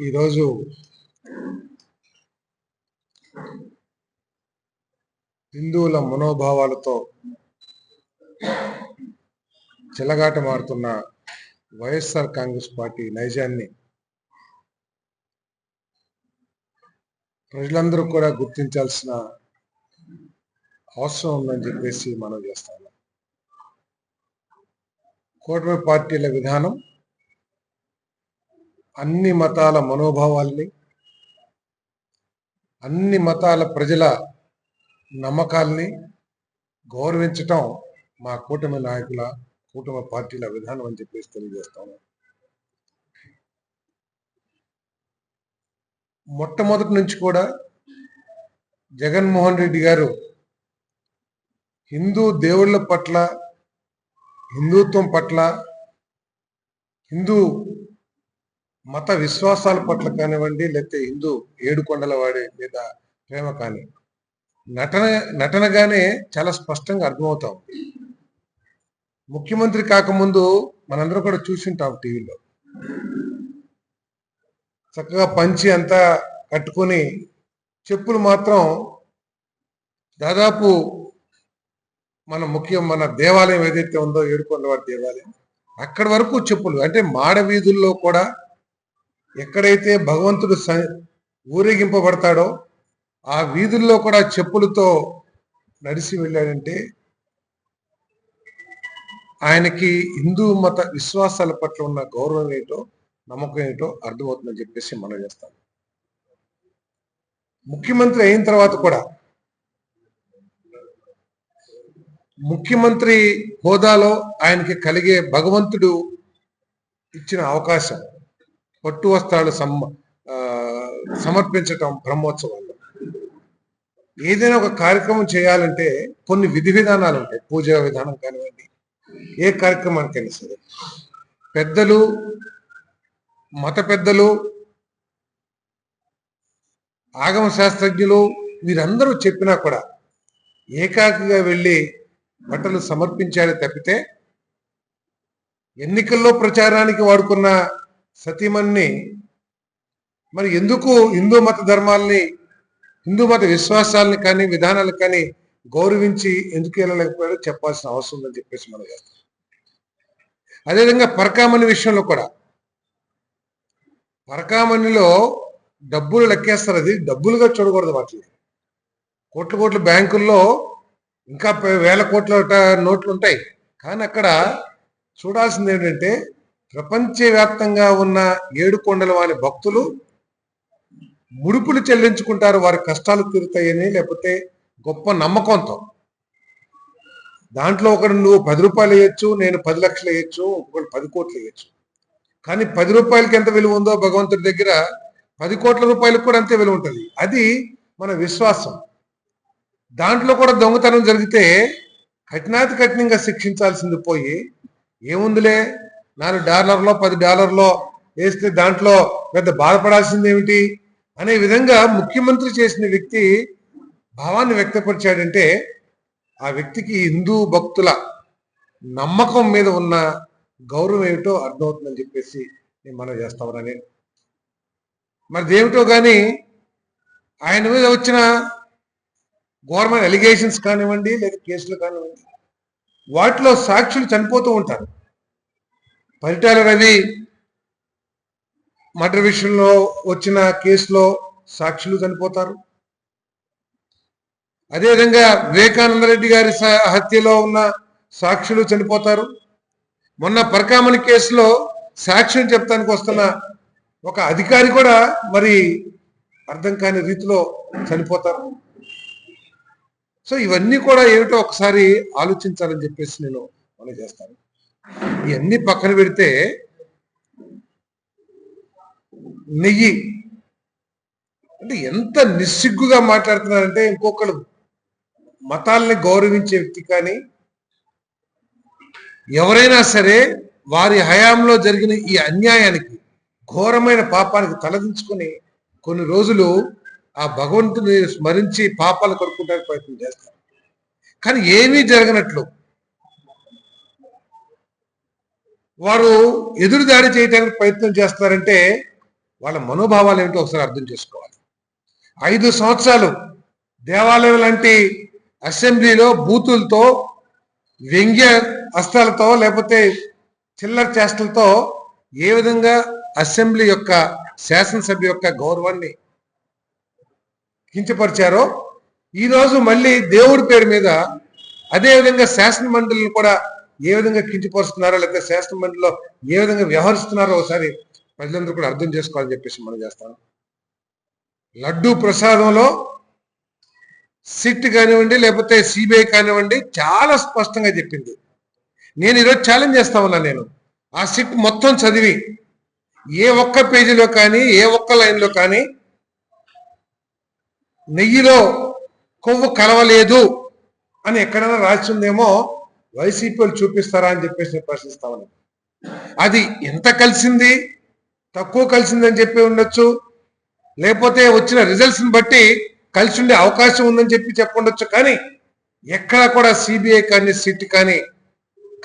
ఈరోజు హిందువుల మనోభావాలతో చెలగాటమాడుతున్న వైఎస్ఆర్ కాంగ్రెస్ పార్టీ నైజాన్ని ప్రజలందరూ కూడా గుర్తించాల్సిన అవసరం ఉందని చెప్పేసి మనం చేస్తాము. కూటమి పార్టీల విధానం అన్ని మతాల మనోభావాల్ని, అన్ని మతాల ప్రజల నమ్మకాల్ని గౌరవించటం మా కూటమి నాయకుల, కూటమి పార్టీల విధానం అని చెప్పేసి తెలియజేస్తాము. మొట్టమొదటి నుంచి కూడా జగన్మోహన్ రెడ్డి గారు హిందూ దేవుళ్ళ పట్ల, హిందుత్వం పట్ల, హిందూ మత విశ్వాసాల పట్ల కానివ్వండి, లేకపోతే హిందూ ఏడుకొండల వాడి మీద ప్రేమ కానీ నటనగానే చాలా స్పష్టంగా అర్థమవుతాం. ముఖ్యమంత్రి కాకముందు మనందరం కూడా చూసింటాం టీవీలో, చక్కగా పంచి అంతా కట్టుకొని చెప్పులు మాత్రం దాదాపు మన దేవాలయం ఏదైతే ఉందో ఏడుకొండలవాడి దేవాలయం, అక్కడి వరకు చెప్పులు, అంటే మాడ వీధుల్లో కూడా ఎక్కడైతే భగవంతుడు ఊరేగింపబడతాడో ఆ వీధుల్లో కూడా చెప్పులతో నడిచి వెళ్ళాడంటే ఆయనకి హిందూ మత విశ్వాసాల పట్ల ఉన్న గౌరవం ఏంటో, నమ్మకం ఏంటో అర్థమవుతుందని చెప్పేసి మనం చేస్తాం. ముఖ్యమంత్రి అయిన తర్వాత కూడా ముఖ్యమంత్రి హోదాలో ఆయనకి కలిగే భగవంతుడు ఇచ్చిన అవకాశం, పట్టు వస్త్రాలు సమర్పించటం బ్రహ్మోత్సవాల్లో. ఏదైనా ఒక కార్యక్రమం చేయాలంటే కొన్ని విధి విధానాలు ఉంటాయి. పూజా విధానం కానివ్వండి, ఏ కార్యక్రమానికైనా సరే పెద్దలు, మత పెద్దలు, ఆగమ శాస్త్రజ్ఞులు వీరందరూ చెప్పినా కూడా ఏకాకిగా వెళ్ళి బట్టలు సమర్పించాడే తప్పితే ఎన్నికల్లో ప్రచారానికి వాడుకున్న సతీమణిని మరి ఎందుకు హిందూ మత ధర్మాలని, హిందూ మత విశ్వాసాలని కానీ విధానాలు కానీ గౌరవించి ఎందుకు వెళ్ళలేకపోయాడో చెప్పాల్సిన అవసరం ఉందని చెప్పేసి మనం చేస్తాం. అదేవిధంగా పరకామణి విషయంలో కూడా, పరకామణిలో డబ్బులు లెక్కేస్తారు, అది డబ్బులుగా చూడకూడదు. వాటిని కోట్ల బ్యాంకుల్లో ఇంకా వేల కోట్ల నోట్లు ఉంటాయి. కానీ అక్కడ చూడాల్సింది ఏంటంటే ప్రపంచవ్యాప్తంగా ఉన్న ఏడుకొండల వారి భక్తులు ముడుపులు చెల్లించుకుంటారు, వారి కష్టాలు తీరుతాయని, లేకపోతే గొప్ప నమ్మకంతో. దాంట్లో ఒకడు నువ్వు 10 రూపాయలు వేయచ్చు, నేను 10 లక్షలు వేయచ్చు, ఒకళ్ళు 10 కోట్లు వేయచ్చు. కానీ 10 రూపాయలకి ఎంత విలువ ఉందో భగవంతుడి దగ్గర 10 కోట్ల రూపాయలకు కూడా అంతే విలువ ఉంటుంది. అది మన విశ్వాసం. దాంట్లో కూడా దొంగతనం జరిగితే కఠినాతి కఠినంగా శిక్షించాల్సింది పోయి, ఏముందిలే $4 $10 వేస్తే దాంట్లో పెద్ద బాధపడాల్సింది ఏమిటి అనే విధంగా ముఖ్యమంత్రి చేసిన వ్యక్తి భావాన్ని వ్యక్తపరిచాడంటే ఆ వ్యక్తికి హిందూ భక్తుల నమ్మకం మీద ఉన్న గౌరవం ఏమిటో అర్థమవుతుందని చెప్పేసి నేను మనం చేస్తామని. మరి దేమిటో కానీ ఆయన మీద వచ్చిన గవర్నమెంట్ ఎలిగేషన్స్ కానివ్వండి, లేదా కేసులు కానివ్వండి, వాటిలో సాక్షులు చనిపోతూ ఉంటారు. పరిటాల రవి మర్డర్ విషయంలో వచ్చిన కేసులో సాక్షులు చనిపోతారు. అదేవిధంగా వివేకానంద రెడ్డి గారి హత్యలో ఉన్న సాక్షులు చనిపోతారు. మొన్న పరకామణి కేసులో సాక్ష్యం చెప్తానికి వస్తున్న ఒక అధికారి కూడా మరి అర్థం కాని రీతిలో చనిపోతారు. సో ఇవన్నీ కూడా ఏమిటో ఒకసారి ఆలోచించాలని చెప్పేసి నేను మనం చేస్తాను. ఇవన్నీ పక్కన పెడితే నెయ్యి అంటే ఎంత నిస్సిగ్గుగా మాట్లాడుతున్నారంటే, ఇంకొకరు మతాలని గౌరవించే వ్యక్తి కానీ ఎవరైనా సరే వారి హయాంలో జరిగిన ఈ అన్యాయానికి, ఘోరమైన పాపానికి తలదించుకొని కొన్ని రోజులు ఆ భగవంతుని స్మరించి పాపాలు కడుక్కుంటానికి ప్రయత్నం చేస్తారు. కానీ ఏమీ జరగనట్లు వారు ఎదురుదాడి చేయడానికి ప్రయత్నం చేస్తారంటే వాళ్ళ మనోభావాలు ఏమిటో ఒకసారి అర్థం చేసుకోవాలి. 5 సంవత్సరాలు దేవాలయం లాంటి అసెంబ్లీలో బూతులతో, వ్యంగ్య అస్త్రాలతో, లేకపోతే చిల్లర చేష్టలతో ఏ విధంగా అసెంబ్లీ యొక్క, శాసనసభ యొక్క గౌరవాన్ని కించపరిచారో, ఈరోజు మళ్ళీ దేవుడి పేరు మీద అదే విధంగా శాసన మండలిని కూడా ఏ విధంగా కించపరుస్తున్నారో, లేకపోతే శాసన మండలిలో ఏ విధంగా వ్యవహరిస్తున్నారో ఒకసారి ప్రజలందరూ కూడా అర్థం చేసుకోవాలని చెప్పేసి మనం చేస్తాం. లడ్డూ ప్రసాదంలో సిట్ కానివ్వండి, లేకపోతే సిబిఐ కానివ్వండి, చాలా స్పష్టంగా చెప్పింది. నేను ఈరోజు ఛాలెంజ్ చేస్తా ఉన్నా. నేను ఆ సిట్ మొత్తం చదివి ఏ ఒక్క పేజీలో కానీ, ఏ ఒక్క లైన్లో కానీ నెయ్యిలో కొవ్వు కలవలేదు అని ఎక్కడైనా రాసి ఉందేమో వైసీపీ వాళ్ళు చూపిస్తారా అని చెప్పేసి నేను ప్రశ్నిస్తా ఉన్నాను. అది ఎంత కలిసింది, తక్కువ కలిసిందని చెప్పి ఉండొచ్చు, లేకపోతే వచ్చిన రిజల్ట్స్ని బట్టి కలిసి ఉండే అవకాశం ఉందని చెప్పండొచ్చు. కానీ ఎక్కడ కూడా సిబిఐ కానీ, సిట్ కానీ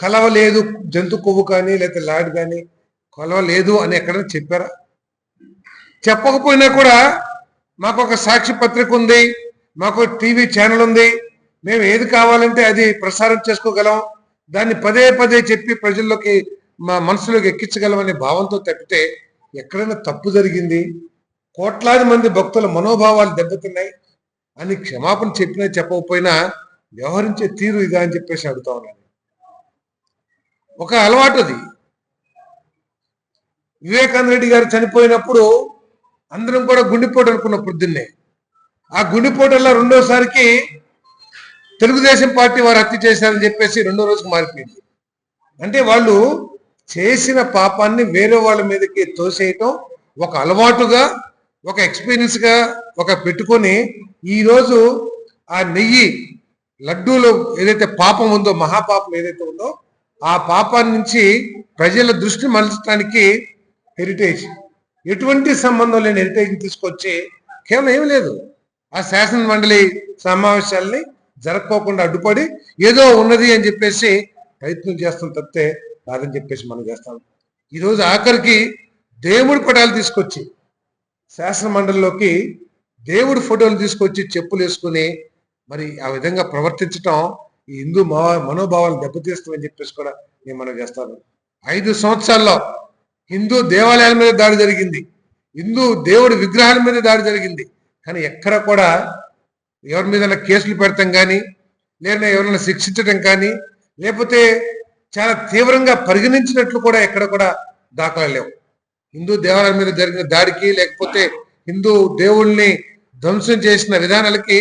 కలవలేదు, జంతు కొవ్వు కానీ లేకపోతే లాడ్ కానీ కలవలేదు అని ఎక్కడైనా చెప్పారా? చెప్పకపోయినా కూడా మాకు ఒక సాక్షి పత్రిక ఉంది, మాకు టీవీ ఛానల్ ఉంది, మేము ఏది కావాలంటే అది ప్రసారం చేసుకోగలం, దాన్ని పదే పదే చెప్పి ప్రజల్లోకి, మా మనసులోకి ఎక్కించగలమనే భావంతో తప్పితే ఎక్కడైనా తప్పు జరిగింది, కోట్లాది మంది భక్తుల మనోభావాలు దెబ్బతిన్నాయి అని క్షమాపణ చెప్పినా చెప్పకపోయినా వ్యవహరించే తీరు ఇదా అని చెప్పేసి అడుగుతా ఉన్నాను. ఒక అలవాటు అది. వివేకానంద రెడ్డి గారు చనిపోయినప్పుడు అందరం కూడా గుండెపోటు అనుకున్న పొద్దున్నే, ఆ గుండెపోటల్లో రెండోసారికి తెలుగుదేశం పార్టీ వారు హత్య చేశారని చెప్పేసి రెండో రోజుకు మారిపోయింది. అంటే వాళ్ళు చేసిన పాపాన్ని వేరే వాళ్ళ మీదకి తోసేయటం ఒక అలవాటుగా, ఒక ఎక్స్పీరియన్స్ గా ఒక పెట్టుకొని ఈరోజు ఆ నెయ్యి లడ్డూలో ఏదైతే పాపం ఉందో, మహాపాపం ఏదైతే ఉందో, ఆ పాపాన్ని నుంచి ప్రజల దృష్టి మరల్చడానికి హెరిటేజ్, ఎటువంటి సంబంధం లేని హెరిటేజ్ తీసుకొచ్చి కేవలం ఏమి లేదు, ఆ శాసన మండలి సమావేశాలని జరగకోకుండా అడ్డుపడి ఏదో ఉన్నది అని చెప్పేసి ప్రయత్నం చేస్తాం తప్పితే కాదని చెప్పేసి మనం చేస్తాం. ఈరోజు ఆఖరికి దేవుడి పటాలు తీసుకొచ్చి శాసన మండలిలోకి దేవుడి ఫోటోలు తీసుకొచ్చి చెప్పులు వేసుకుని మరి ఆ విధంగా ప్రవర్తించటం ఈ హిందూ మనోభావాలు దెబ్బతీస్తామని చెప్పేసి కూడా నేను మనం చేస్తాను. 5 సంవత్సరాల్లో హిందూ దేవాలయాల మీద దాడి జరిగింది, హిందూ దేవుడి విగ్రహాల మీద దాడి జరిగింది, కానీ ఎక్కడ కూడా ఎవరి మీద కేసులు పెడతాం కానీ, లేదా ఎవరైనా శిక్షించడం కానీ, లేకపోతే చాలా తీవ్రంగా పరిగణించినట్లు కూడా ఎక్కడ కూడా దాఖలాలు లేవు. హిందూ దేవాలయాల మీద జరిగిన దాడికి, లేకపోతే హిందూ దేవుళ్ళని ధ్వంసం చేసిన విధానాలకి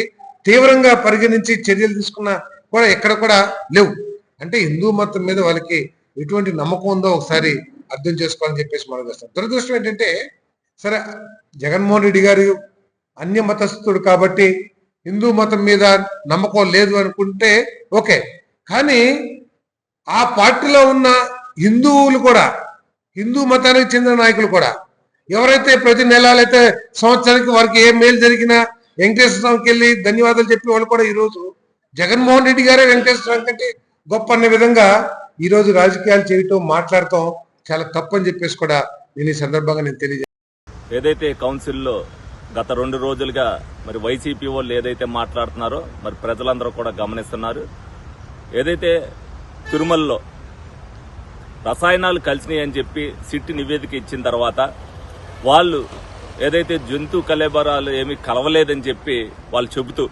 తీవ్రంగా పరిగణించి చర్యలు తీసుకున్న కూడా ఎక్కడ కూడా లేవు. అంటే హిందూ మతం మీద వాళ్ళకి ఎటువంటి నమ్మకం ఉందో ఒకసారి అర్థం చేసుకోవాలని చెప్పేసి మనం చేస్తాం. దురదృష్టం ఏంటంటే, సరే జగన్మోహన్ రెడ్డి గారు అన్య మతస్థుడు కాబట్టి హిందూ మతం మీద నమ్మకం లేదు అనుకుంటే ఓకే, కానీ ఆ పార్టీలో ఉన్న హిందువులు కూడా, హిందూ మతానికి చెందిన నాయకులు కూడా, ఎవరైతే ప్రతి నెల అయితే సంవత్సరానికి వారికి ఏ మేలు జరిగినా వెంకటేశ్వర స్వామికి వెళ్ళి ధన్యవాదాలు చెప్పి వాళ్ళు కూడా ఈరోజు జగన్మోహన్ రెడ్డి గారే వెంకటేశ్వర స్వామి కంటే గొప్ప అనే విధంగా ఈరోజు రాజకీయాలు చేయటం, మాట్లాడటం చాలా తప్పని చెప్పేసి కూడా నేను ఈ సందర్భంగా నేను తెలియజేస్తాను. ఏదైతే కౌన్సిల్లో గత 2 రోజులుగా మరి వైసీపీ వాళ్ళు ఏదైతే మాట్లాడుతున్నారో మరి ప్రజలందరూ కూడా గమనిస్తున్నారు. ఏదైతే తిరుమలలో రసాయనాలు కలిసినాయి అని చెప్పి సిట్ నివేదిక ఇచ్చిన తర్వాత వాళ్ళు ఏదైతే జంతు కళేబరాలు ఏమీ కలవలేదని చెప్పి వాళ్ళు చెబుతూ,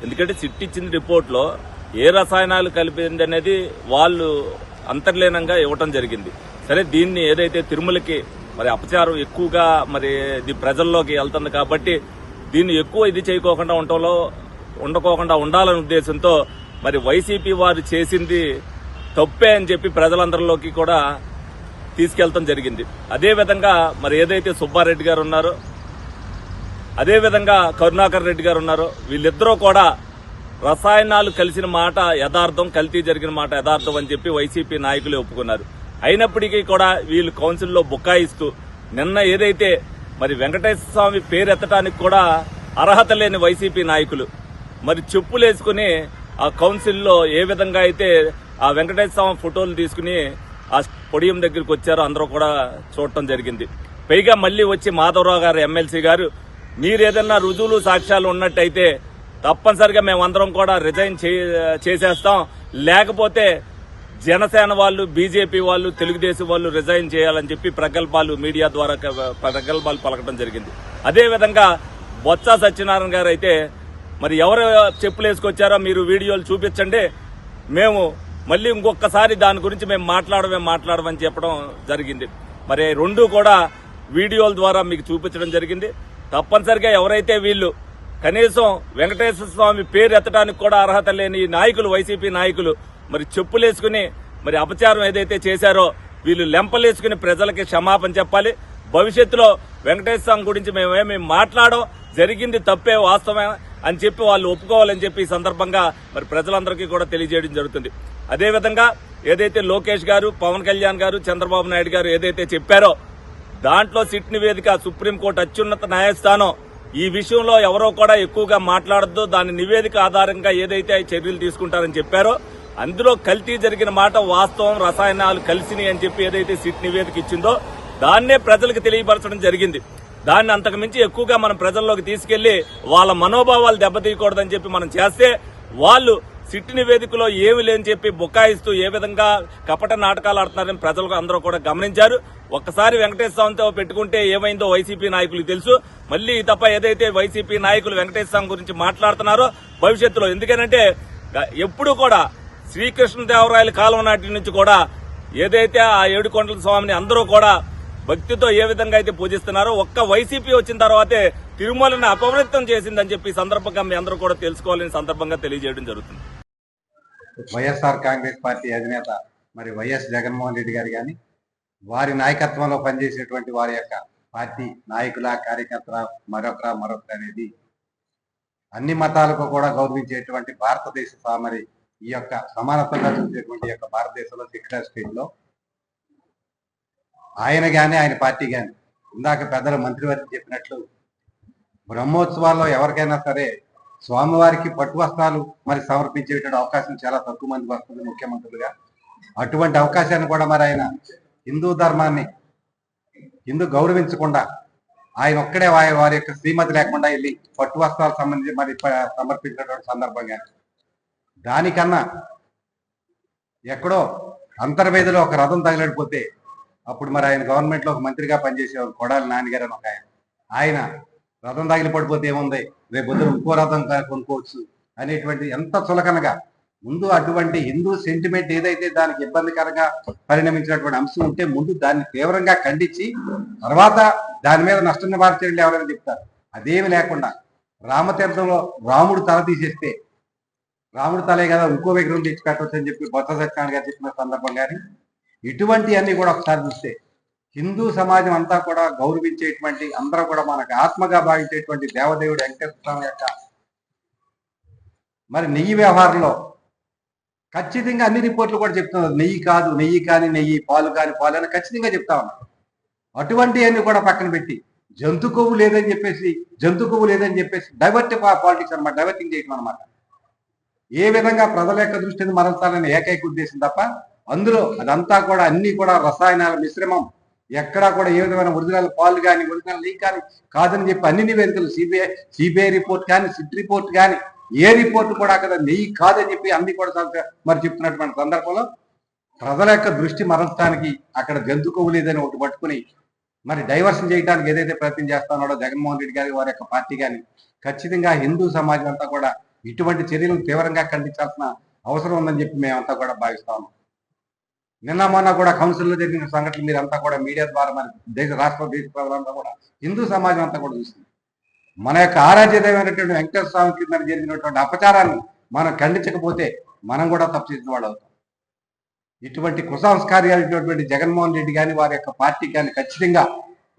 ఎందుకంటే సిట్ ఇచ్చిన రిపోర్ట్లో ఏ రసాయనాలు కలిపింది అనేది వాళ్ళు అంతర్లీనంగా ఇవ్వటం జరిగింది. సరే, దీన్ని ఏదైతే తిరుమలకి మరి అపచారం ఎక్కువగా మరి ఇది ప్రజల్లోకి వెళ్తుంది కాబట్టి దీన్ని ఎక్కువ ఇది చేయకోకుండా ఉండకోకుండా ఉండాలనే ఉద్దేశంతో మరి వైసీపీ వారు చేసింది తప్పే అని చెప్పి ప్రజలందరిలోకి కూడా తీసుకెళ్తాం జరిగింది. అదేవిధంగా మరి ఏదైతే సుబ్బారెడ్డి గారు ఉన్నారో, అదేవిధంగా కరుణాకర్ రెడ్డి గారు ఉన్నారో, వీళ్ళిద్దరూ కూడా రసాయనాలు కలిసిన మాట యథార్థం, కల్తీ జరిగిన మాట యథార్థం అని చెప్పి వైసీపీ నాయకులే ఒప్పుకున్నారు. అయినప్పటికీ కూడా వీళ్ళు కౌన్సిల్లో బుకాయిస్తూ నిన్న ఏదైతే మరి వెంకటేశ్వర స్వామి పేరెత్తడానికి కూడా అర్హత లేని వైసీపీ నాయకులు మరి చెప్పులేసుకుని ఆ కౌన్సిల్లో ఏ విధంగా అయితే ఆ వెంకటేశ్వర స్వామి ఫోటోలు తీసుకుని ఆ పొడియం దగ్గరికి వచ్చారో అందరూ కూడా చూడటం జరిగింది. పైగా మళ్లీ వచ్చి మాధవరావు గారు ఎమ్మెల్సీ గారు మీరు ఏదన్నా రుజువులు సాక్ష్యాలు ఉన్నట్టయితే తప్పనిసరిగా మేమందరం కూడా రిజైన్ చేసేస్తాం, లేకపోతే జనసేన వాళ్ళు, బీజేపీ వాళ్ళు, తెలుగుదేశం వాళ్ళు రిజైన్ చేయాలని చెప్పి ప్రగల్భాలు మీడియా ద్వారా ప్రగల్భాలు పలకడం జరిగింది. అదేవిధంగా బొత్స సత్యనారాయణ గారు అయితే మరి ఎవరు చెప్పులు వేసుకొచ్చారో మీరు వీడియోలు చూపించండి, మేము మళ్ళీ ఇంకొకసారి దాని గురించి మేము మాట్లాడమని చెప్పడం జరిగింది. మరి రెండు కూడా వీడియోల ద్వారా మీకు చూపించడం జరిగింది. తప్పనిసరిగా ఎవరైతే వీళ్ళు కనీసం వెంకటేశ్వర స్వామి పేరు ఎత్తడానికి కూడా అర్హత లేని నాయకులు, వైసీపీ నాయకులు మరి చెప్పులేసుకుని మరి అపచారం ఏదైతే చేశారో వీళ్ళు లెంపలేసుకుని ప్రజలకి క్షమాపణ చెప్పాలి. భవిష్యత్తులో వెంకటేశ్వర స్వామి గురించి మేమేమి మాట్లాడడం జరిగింది తప్పే వాస్తవమే అని చెప్పి వాళ్ళు ఒప్పుకోవాలని చెప్పి ఈ సందర్భంగా మరి ప్రజలందరికీ కూడా తెలియజేయడం జరుగుతుంది. అదేవిధంగా ఏదైతే లోకేష్ గారు, పవన్ కళ్యాణ్ గారు, చంద్రబాబు నాయుడు గారు ఏదైతే చెప్పారో దాంట్లో సిట్ నివేదిక, సుప్రీంకోర్టు అత్యున్నత న్యాయస్థానం ఈ విషయంలో ఎవరో కూడా ఎక్కువగా మాట్లాడద్దు, దాని నివేదిక ఆధారంగా ఏదైతే చర్యలు తీసుకుంటారని చెప్పారో అందులో కల్తీ జరిగిన మాట వాస్తవం, రసాయనాలు కలిసినాయి అని చెప్పి ఏదైతే సిట్ నివేదిక ఇచ్చిందో దాన్నే ప్రజలకు తెలియపరచడం జరిగింది. దాన్ని అంతకు మించి ఎక్కువగా మనం ప్రజల్లోకి తీసుకెళ్లి వాళ్ళ మనోభావాలు దెబ్బతీయకూడదని చెప్పి మనం చేస్తే వాళ్ళు సిట్ నివేదికలో ఏమి లేని చెప్పి బుకాయిస్తూ ఏ విధంగా కపట నాటకాలు ఆడుతున్నారని ప్రజలకు అందరూ కూడా గమనించారు. ఒక్కసారి వెంకటేశ్వర స్వామితో పెట్టుకుంటే ఏమైందో వైసీపీ నాయకులకు తెలుసు. మళ్లీ తప్ప ఏదైతే వైసీపీ నాయకులు వెంకటేశ్వర స్వామి గురించి మాట్లాడుతున్నారో భవిష్యత్తులో, ఎందుకంటే ఎప్పుడు కూడా శ్రీకృష్ణదేవరాయల కాలం నాటి నుంచి కూడా ఏదైతే ఆ ఏడుకొండల స్వామిని అందరూ కూడా భక్తితో ఏ విధంగా అయితే పూజిస్తున్నారో ఒక్క వైసీపీ వచ్చిన తర్వాతే తిరుమలని అపవిత్రం చేసిందని చెప్పి సందర్భంగా మీ అందరూ కూడా తెలుసుకోవాలని సందర్భంగా తెలియజేయడం జరుగుతుంది. వైఎస్ఆర్ కాంగ్రెస్ పార్టీ అధినేత మరి వైఎస్ జగన్మోహన్ రెడ్డి గారు కానీ వారి నాయకత్వంలో పనిచేసేటువంటి వారి యొక్క పార్టీ నాయకుల, కార్యకర్తల మరొకరు అనేది అన్ని మతాలకు కూడా గౌరవించేటువంటి భారతదేశ మరి ఈ యొక్క సమానత్వంగా చూసేటువంటి యొక్క భారతదేశంలో సెక్యులర్ స్టేట్ లో ఆయన గాని ఆయన పార్టీ గాని ఇందాక పెద్దల మంత్రివర్గం చెప్పినట్లు బ్రహ్మోత్సవాల్లో ఎవరికైనా సరే స్వామివారికి పట్టు వస్త్రాలు మరి సమర్పించేటువంటి అవకాశం చాలా తక్కువ మందికి వస్తుంది ముఖ్యమంత్రులుగా. అటువంటి అవకాశాన్ని కూడా మరి ఆయన హిందూ ధర్మాన్ని గౌరవించకుండా ఆయన ఒక్కడే వారి యొక్క శ్రీమతి లేకుండా వెళ్ళి పట్టు వస్త్రాలు సంబంధించి మరి సమర్పించినటువంటి సందర్భంగా దానికన్నా ఎక్కడో అంతర్వేదిలో ఒక రథం తగిలిపోతే అప్పుడు మరి ఆయన గవర్నమెంట్ లో ఒక మంత్రిగా పనిచేసేవారు కొడాలి నాన్నగారు అని ఒక ఆయన రథం తగిలిపడిపోతే ఏముంది, రేపు పొద్దున ఇంకో రథం కొనుక్కోవచ్చు అనేటువంటి ఎంత చులకనగా ముందు అటువంటి హిందూ సెంటిమెంట్ ఏదైతే దానికి ఇబ్బందికరంగా పరిణమించినటువంటి అంశం ఉంటే ముందు దాన్ని తీవ్రంగా ఖండించి తర్వాత దాని మీద నష్ట నివారణ చర్యలు ఎవరైనా చెప్తారు. అదేమి లేకుండా రామతీర్థంలో రాముడు తల తీసేస్తే రాముడు తలే కదా ఇంకో విగ్రహం తెచ్చి పెట్టవచ్చు అని చెప్పి బొత్స సత్యనారాయణ గారు చెప్పిన సందర్భం కానీ ఇటువంటి అన్ని కూడా ఒకసారి చూస్తే హిందూ సమాజం అంతా కూడా గౌరవించేటువంటి అందరూ కూడా మనకు ఆత్మగా భావించేటువంటి దేవదేవుడు వెంకటేశ్వర స్వామి యొక్క మరి నెయ్యి వ్యవహారంలో ఖచ్చితంగా అన్ని రిపోర్ట్లు కూడా చెప్తున్నారు. నెయ్యి కాదు, నెయ్యి కాని నెయ్యి, పాలు కాని పాలు అని ఖచ్చితంగా చెప్తా ఉన్నారు. అటువంటి అన్ని కూడా పక్కన పెట్టి జంతు కొవ్వు లేదని చెప్పేసి డైవర్ట్ పాలిటిక్స్ అనమాట, డైవర్టింగ్ చేయటం అనమాట. ఏ విధంగా ప్రజల యొక్క దృష్టిని మరల్చాలని ఏకైక ఉద్దేశం తప్ప అందులో అదంతా కూడా అన్ని కూడా రసాయనాల మిశ్రమం, ఎక్కడా కూడా ఏ విధమైన ఒరిజినల్ పాలు కానీ ఒరిజినల్ నెయ్యి కానీ కాదని చెప్పి అన్ని నివేదికలు సిబిఐ రిపోర్ట్ కానీ సిట్ రిపోర్ట్ కానీ ఏ రిపోర్ట్ కూడా అక్కడ నెయ్యి కాదని చెప్పి అన్ని కూడా మరి చెప్తున్నటువంటి సందర్భంలో ప్రజల యొక్క దృష్టి మరల్చడానికి అక్కడ జంతు కొవ్వు లేదని ఒకటి పట్టుకుని మరి డైవర్షన్ చేయడానికి ఏదైతే ప్రయత్నం చేస్తున్నాడో జగన్మోహన్ రెడ్డి గారి వారి యొక్క పార్టీ కానీ ఖచ్చితంగా హిందూ సమాజం అంతా కూడా ఇటువంటి చర్యలను తీవ్రంగా ఖండించాల్సిన అవసరం ఉందని చెప్పి మేమంతా కూడా భావిస్తాము. నిన్న మొన్న కూడా కౌన్సిల్లో జరిగిన సంఘటనలు మీరంతా కూడా మీడియా ద్వారా మన రాష్ట్ర దేశ ప్రజలంతా కూడా హిందూ సమాజం అంతా కూడా చూస్తుంది. మన యొక్క ఆరాధ్యమైనటువంటి వెంకటేశ్వర స్వామికి మరి జరిగినటువంటి అపచారాన్ని మనం ఖండించకపోతే మనం కూడా తప్పు చేసిన వాళ్ళు అవుతాం. ఇటువంటి కుసంస్కార్యాలైనటువంటి జగన్మోహన్ రెడ్డి కానీ వారి యొక్క పార్టీ కానీ ఖచ్చితంగా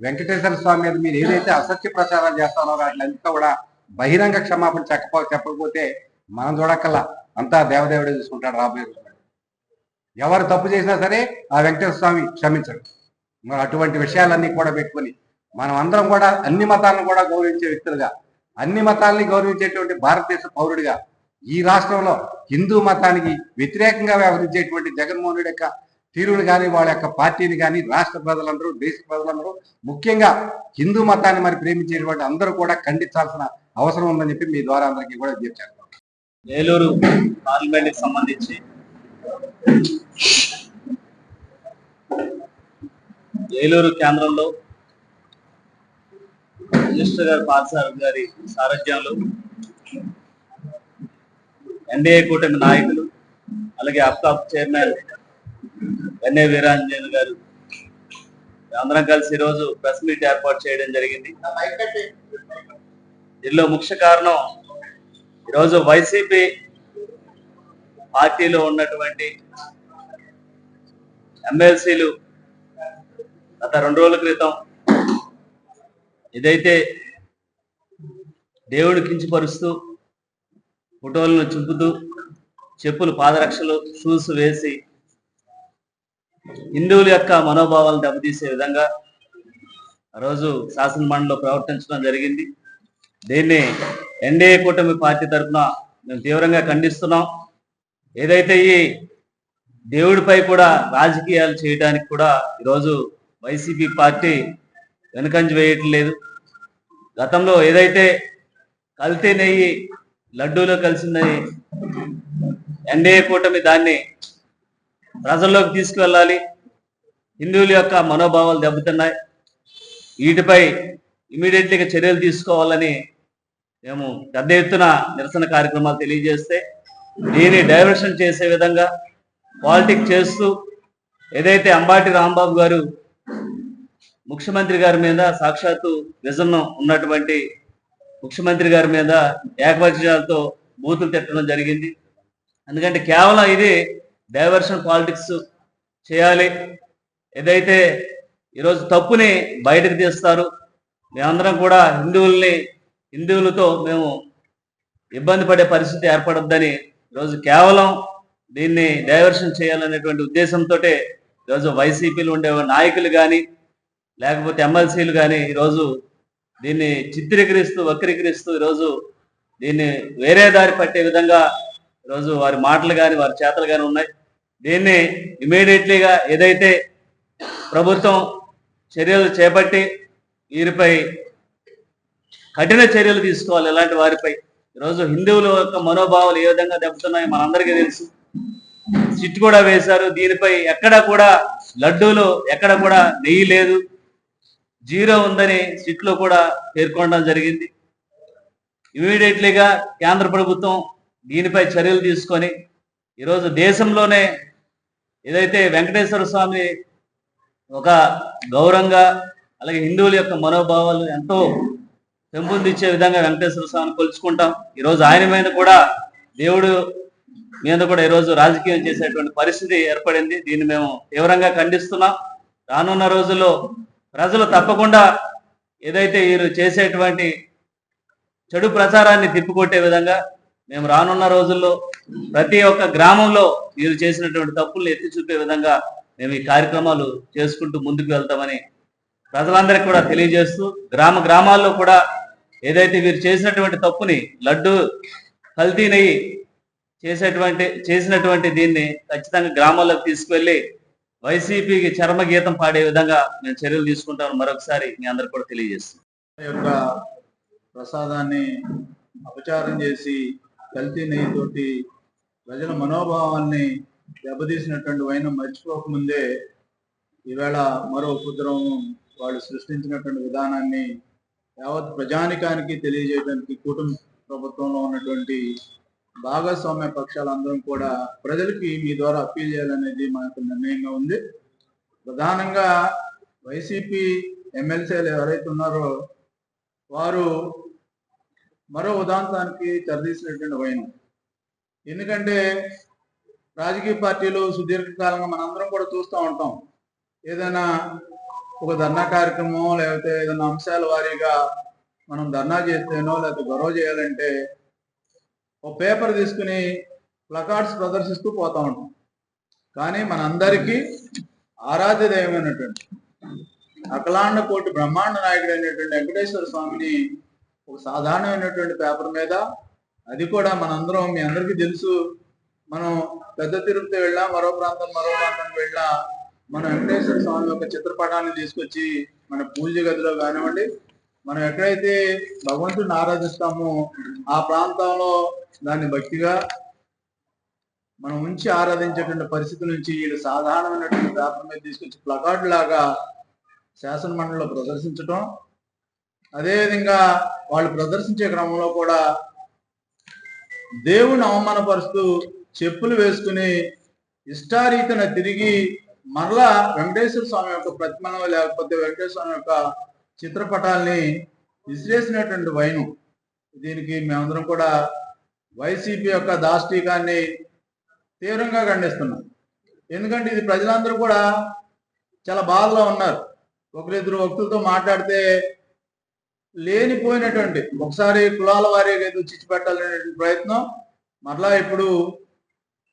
వెంకటేశ్వర స్వామి మీద మీరు ఏదైతే అసత్య ప్రచారాలు చేస్తారో వాటిలంతా కూడా బహిరంగ క్షమాపణ చెప్పకపోతే మనం చూడక్కల్లా అంతా దేవదేవుడే చూసుకుంటాడు రాబోయే రోజులు. ఎవరు తప్పు చేసినా సరే ఆ వెంకటేశ్వర స్వామి క్షమించడు. మరి అటువంటి విషయాలన్నీ కూడా పెట్టుకుని మనం అందరం కూడా అన్ని మతాలను కూడా గౌరవించే వ్యక్తులుగా, అన్ని మతాలని గౌరవించేటువంటి భారతదేశ పౌరుడిగా ఈ రాష్ట్రంలో హిందూ మతానికి వ్యతిరేకంగా వ్యవహరించేటువంటి జగన్మోహన్ రెడ్డి యొక్క తీరును కానీ వాళ్ళ యొక్క పార్టీని కానీ రాష్ట్ర ప్రజలందరూ దేశ ప్రజలందరూ ముఖ్యంగా హిందూ మతాన్ని మరి ప్రేమించేటువంటి అందరూ కూడా ఖండించాల్సిన అవసరం ఉందని చెప్పి మీ ద్వారా అందరికీ కూడా చేర్చారు. ఏలూరు పార్లమెంట్ కి సంబంధించి ఏలూరు కేంద్రంలో మినిస్టర్ గారు పార్థసారథి గారి సారథ్యంలో ఎన్డీఏ కూటమి నాయకులు అలాగే అప్కాప్ చైర్మన్ ఎన్ఏ వీరాంజనేయులు గారు అందరం కలిసి ఈరోజు ప్రెస్ మీట్ ఏర్పాటు చేయడం జరిగింది. దీనిలో ముఖ్య కారణం ఈరోజు వైసీపీ పార్టీలో ఉన్నటువంటి ఎమ్మెల్సీలు గత 2 రోజుల క్రితం ఏదైతే దేవుడు కించపరుస్తూ ఫోటోలను చుంపుతూ చెప్పులు పాదరక్షలు షూస్ వేసి హిందువుల యొక్క మనోభావాలను దెబ్బతీసే విధంగా ఆ రోజు శాసన మండలిలో ప్రవర్తించడం జరిగింది. దీన్ని ఎన్డీఏ కూటమి పార్టీ తరఫున మేము తీవ్రంగా ఖండిస్తున్నాం. ఏదైతే ఈ దేవుడిపై కూడా రాజకీయాలు చేయడానికి కూడా ఈరోజు వైసీపీ పార్టీ వెనుకంజ వేయట్లేదు. గతంలో ఏదైతే కల్తీ నెయ్యి లడ్డూలో కలిసిందని ఎన్డీఏ కూటమి దాన్ని ప్రజల్లోకి తీసుకువెళ్ళాలి, హిందువుల యొక్క మనోభావాలు దెబ్బతిన్నాయి, వీటిపై ఇమీడియట్లీగా చర్యలు తీసుకోవాలని మేము పెద్ద ఎత్తున నిరసన కార్యక్రమాలు తెలియజేస్తే దీన్ని డైవర్షన్ చేసే విధంగా పాలిటిక్స్ చేస్తూ ఏదైతే అంబాటి రాంబాబు గారు ముఖ్యమంత్రి గారి మీద సాక్షాత్తు విజన్ ఉన్నటువంటి ముఖ్యమంత్రి గారి మీద ఏకవచనాలతో బూతులు తిట్టడం జరిగింది. ఎందుకంటే కేవలం ఇది డైవర్షన్ పాలిటిక్స్ చేయాలి. ఏదైతే ఈరోజు తప్పుని బయటకు తీస్తారు, మేమందరం కూడా హిందువులతో మేము ఇబ్బంది పడే పరిస్థితి ఏర్పడొద్దని ఈరోజు కేవలం దీన్ని డైవర్షన్ చేయాలనేటువంటి ఉద్దేశంతో ఈరోజు వైసీపీలో ఉండే నాయకులు కానీ లేకపోతే ఎమ్మెల్సీలు కానీ ఈరోజు దీన్ని చిత్రీకరిస్తూ వక్రీకరిస్తూ ఈరోజు దీన్ని వేరే దారి పట్టే విధంగా ఈరోజు వారి మాటలు కానీ వారి చేతలు కానీ ఉన్నాయి. దీన్ని ఇమీడియట్లీగా ఏదైతే ప్రభుత్వం చర్యలు చేపట్టి వీరిపై కఠిన చర్యలు తీసుకోవాలి. ఇలాంటి వారిపై ఈరోజు హిందువుల యొక్క మనోభావాలు ఏ విధంగా దెబ్బతున్నాయో మనందరికీ తెలుసు. సిట్ కూడా వేశారు. దీనిపై ఎక్కడ కూడా లడ్డూలో ఎక్కడ కూడా నెయ్యి లేదు, 0 ఉందని సిట్లో కూడా పేర్కొనడం జరిగింది. ఇమీడియట్లీగా కేంద్ర ప్రభుత్వం దీనిపై చర్యలు తీసుకొని ఈరోజు దేశంలోనే ఏదైతే వెంకటేశ్వర స్వామి ఒక గౌరవంగా అలాగే హిందువుల యొక్క మనోభావాలు ఎంతో పెంపొందించే విధంగా వెంకటేశ్వర స్వామిని కొలుచుకుంటాం. ఈరోజు ఆయన మీద కూడా దేవుడు మీద కూడా ఈరోజు రాజకీయం చేసేటువంటి పరిస్థితి ఏర్పడింది. దీన్ని మేము తీవ్రంగా ఖండిస్తున్నాం. రానున్న రోజుల్లో ప్రజలు తప్పకుండా ఏదైతే వీరు చేసేటువంటి చెడు ప్రచారాన్ని తిప్పికొట్టే విధంగా మేము రానున్న రోజుల్లో ప్రతి ఒక్క గ్రామంలో వీరు చేసినటువంటి తప్పులు ఎత్తి చూపే విధంగా మేము ఈ కార్యక్రమాలు చేసుకుంటూ ముందుకు వెళ్తామని ప్రజలందరికీ కూడా తెలియజేస్తూ గ్రామాల్లో కూడా ఏదైతే వీరు చేసినటువంటి తప్పుని లడ్డు కల్తీ నెయ్యి చేసినటువంటి దీన్ని ఖచ్చితంగా గ్రామాల్లోకి తీసుకువెళ్ళి వైసీపీకి చరమ గీతం పాడే విధంగా మేము చర్యలు తీసుకుంటామని మరొకసారి మీ అందరికి కూడా తెలియజేస్తున్నాం. యొక్క ప్రసాదాన్ని అపచారం చేసి కల్తీ నెయ్యితోటి ప్రజల మనోభావాన్ని దెబ్బతీసినటువంటి వైనం మర్చిపోకముందే ఈవేళ మరో ఉపద్రవం వాళ్ళు సృష్టించినటువంటి విధానాన్ని యావత్ ప్రజానికానికి తెలియజేయడానికి కూటమి ప్రభుత్వంలో ఉన్నటువంటి భాగస్వామ్య పక్షాలందరం కూడా ప్రజలకి మీ ద్వారా అప్పీల్ చేయాలనేది మా యొక్క నిర్ణయంగా ఉంది. ప్రధానంగా వైసీపీ ఎమ్మెల్సీలు ఎవరైతే ఉన్నారో వారు మరో ఉదాంతానికి తెరదీసినటువంటి వైనం. ఎందుకంటే రాజకీయ పార్టీలు సుదీర్ఘకాలంగా మనందరం కూడా చూస్తూ ఉంటాం. ఏదైనా ఒక ధర్నా కార్యక్రమం లేకపోతే ఏదైనా అంశాల వారీగా మనం ధర్నా చేస్తేనో లేకపోతే గొడవ చేయాలంటే ఒక పేపర్ తీసుకుని ప్లకార్డ్స్ ప్రదర్శిస్తూ పోతా ఉంటాం. కానీ మనందరికీ ఆరాధ్య దైవమైనటువంటి అఖిలాండ కోటి బ్రహ్మాండ నాయకుడు అయినటువంటి వెంకటేశ్వర స్వామిని ఒక సాధారణమైనటువంటి పేపర్ మీద, అది కూడా మనందరం మీ అందరికీ తెలుసు, మనం పెద్ద తిరుపతి వెళ్ళా మరో ప్రాంతానికి వెళ్ళా మన వెంకటేశ్వర స్వామి యొక్క చిత్రపటాన్ని తీసుకొచ్చి మన పూజ గదిలో కానివ్వండి, మనం ఎక్కడైతే భగవంతుడిని ఆరాధిస్తామో ఆ ప్రాంతంలో దాన్ని భక్తిగా మనం ఉంచి ఆరాధించేటువంటి పరిస్థితి నుంచి వీళ్ళు సాధారణమైనటువంటి పేపర్ మీద తీసుకొచ్చి ప్లకార్డు లాగా శాసన మండలిలో ప్రదర్శించడం, అదేవిధంగా వాళ్ళు ప్రదర్శించే క్రమంలో కూడా దేవుని అవమానపరుస్తూ చెప్పులు వేసుకుని ఇష్టారీతన తిరిగి మరలా వెంకటేశ్వర స్వామి యొక్క ప్రతిమను లేకపోతే వెంకటేశ్వర స్వామి యొక్క చిత్రపటాల్ని విసిరేసినటువంటి వైను. దీనికి మేమందరం కూడా వైసీపీ యొక్క దాష్టీకాన్ని తీవ్రంగా ఖండిస్తున్నాం. ఎందుకంటే ఇది ప్రజలందరూ కూడా చాలా బాధలో ఉన్నారు. ఒకరిద్దరు వ్యక్తులతో మాట్లాడితే లేనిపోయినటువంటి ఒకసారి కులాల వారీగా ఏదో చిచ్చు పెట్టాలనేటువంటి ప్రయత్నం, మరలా ఇప్పుడు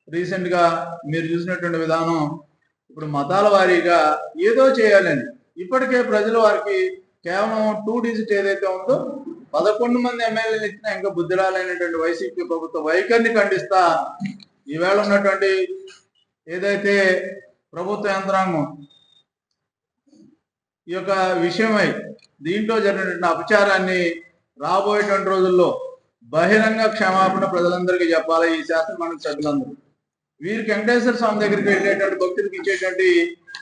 రీసెంట్ గా మీరు చూసినటువంటి విధానం ఇప్పుడు మతాల వారీగా ఏదో చేయాలని. ఇప్పటికే ప్రజల వారికి కేవలం 2 డిజిట్ ఏదైతే ఉందో 11 మంది ఎమ్మెల్యేలు ఇచ్చినా ఇంకా బుద్ధి రాలేనటువంటి వైసీపీ ప్రభుత్వ వైఖరిని ఖండిస్తా ఈవేళ ఉన్నటువంటి ఏదైతే ప్రభుత్వ యంత్రాంగం ఈ యొక్క విషయమై దీంట్లో జరిగినటువంటి అపచారాన్ని రాబోయేటువంటి రోజుల్లో బహిరంగ క్షమాపణ ప్రజలందరికీ చెప్పాలి. ఈ శాసన మండలి సభ్యులందరూ వీరికి వెంకటేశ్వర స్వామి దగ్గరికి వెళ్ళేటువంటి భక్తులకు ఇచ్చేటువంటి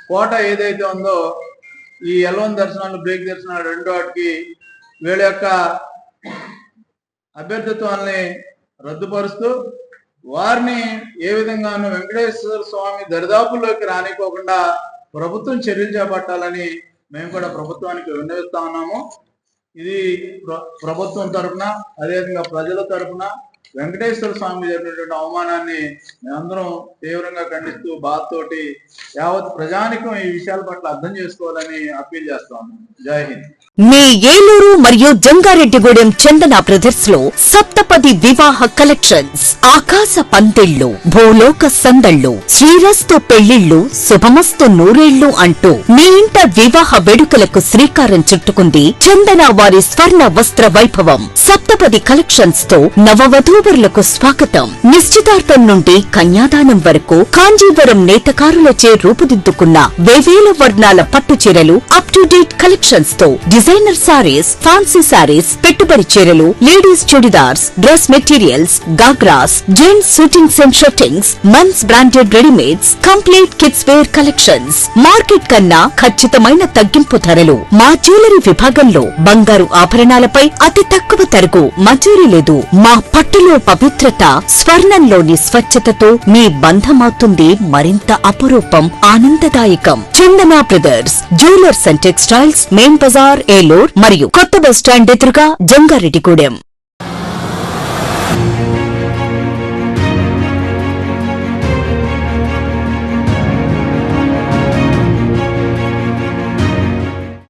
కోట ఏదైతే ఉందో ఈ ఎల్వన్ దర్శనాలు, బ్రేక్ దర్శనాలు రెండు వాటికి వీళ్ళ యొక్క అభ్యర్థిత్వాన్ని రద్దుపరుస్తూ వారిని ఏ విధంగానూ వెంకటేశ్వర స్వామి దరిదాపుల్లోకి రానికోకుండా ప్రభుత్వం చర్యలు చేపట్టాలని మేము కూడా ప్రభుత్వానికి విన్నవిస్తా ఉన్నాము. ఇది ప్రభుత్వం తరఫున అదేవిధంగా ప్రజల తరఫున వెంకటేశ్వర స్వామి జరిగినటువంటి అవమానాన్ని మేమందరం తీవ్రంగా ఖండిస్తూ బాధతోటి యావత్ ప్రజానికం ఈ విషయాల పట్ల అర్థం చేసుకోవాలని అప్పీల్ చేస్తా ఉన్నాం. జై హింద్. మీ ఏలూరు మరియు జంగారెడ్డిగూడెం చందన బ్రదర్స్ లో సప్తపది వివాహ కలెక్షన్స్, ఆకాశ పందిళ్లు, భూలోక సందళ్లు, శ్రీరస్తు పెళ్లిళ్లు, శుభమస్తు నూరేళ్లు అంటూ మీ ఇంట వివాహ వేడుకలకు శ్రీకారం చుట్టుకుంది చందన వారి స్వర్ణ వస్త్ర వైభవం. సప్తపది కలెక్షన్స్ తో నవవధూవరులకు స్వాగతం. నిశ్చితార్థం నుండి కన్యాదానం వరకు కాంజీవరం నేతకారులచే రూపుదిద్దుకున్న వేవేల వర్ణాల పట్టు చీరలు, అప్ టు డేట్ కలెక్షన్స్ తో డిజైనర్ సారీస్, ఫ్యాన్సీ సారీస్, పెట్టుబడి చీరలు, ladies churidars, dress materials, ghagras, gents suitings and shirtings, men's branded readymades, complete kids wear collections. Market కన్నా ఖచ్చితమైన తగ్గింపు ధరలు. మా జ్యువెలరీ విభాగంలో బంగారు ఆభరణాలపై అతి తక్కువ తరుగు మంజూరీ లేదు. మా పట్టులో పవిత్రత, స్వర్ణంలోని స్వచ్ఛతతో మీ బంధమవుతుంది మరింత అపురూపం, ఆనందదాయకం. Chandana brothers jewellers and textiles, main Bazar, Eluru మరియు కొత్త బస్ స్టాండ్ ఎదురుగా జంగారెడ్డిగూడెం.